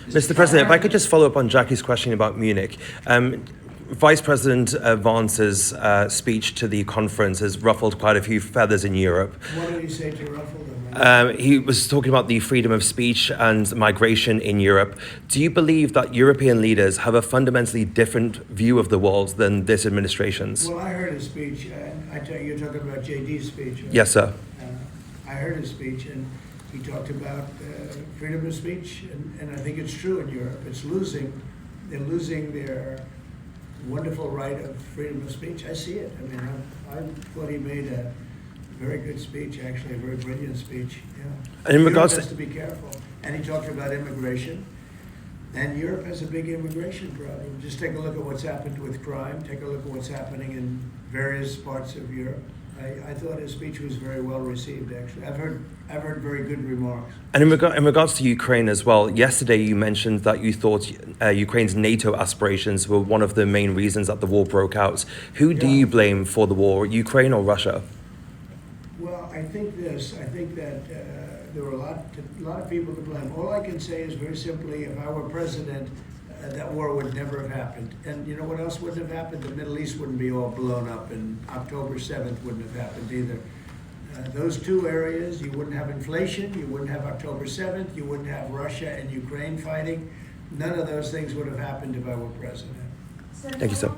Mr. President, if I could just follow up on Jackie's question about Munich. Vice President Vance's speech to the conference has ruffled quite a few feathers in Europe. What did he say to ruffle them? He was talking about the freedom of speech and migration in Europe. Do you believe that European leaders have a fundamentally different view of the world than this administration's? Well, I heard his speech. You're talking about JD's speech. Right? Yes, sir. I heard his speech, and he talked about freedom of speech, and I think it's true in Europe. They're losing their wonderful right of freedom of speech. I see it. I mean, I thought he made a very good speech, actually, a very brilliant speech. Yeah. And in regards Europe has to be careful. And he talked about immigration. And Europe has a big immigration problem. Just take a look at what's happened with crime. Take a look at what's happening in various parts of Europe. I thought his speech was very well received, actually. I've heard very good remarks. And in regards to Ukraine as well, yesterday you mentioned that you thought Ukraine's NATO aspirations were one of the main reasons that the war broke out. Who do you blame for the war, Ukraine or Russia? Well, I think that there were a lot of people to blame. All I can say is very simply, if I were president, that war would never have happened. And you know what else wouldn't have happened? The Middle East wouldn't be all blown up, and October 7th wouldn't have happened either. Those two areas, you wouldn't have inflation, you wouldn't have October 7th, you wouldn't have Russia and Ukraine fighting. None of those things would have happened if I were president. Thank you, sir.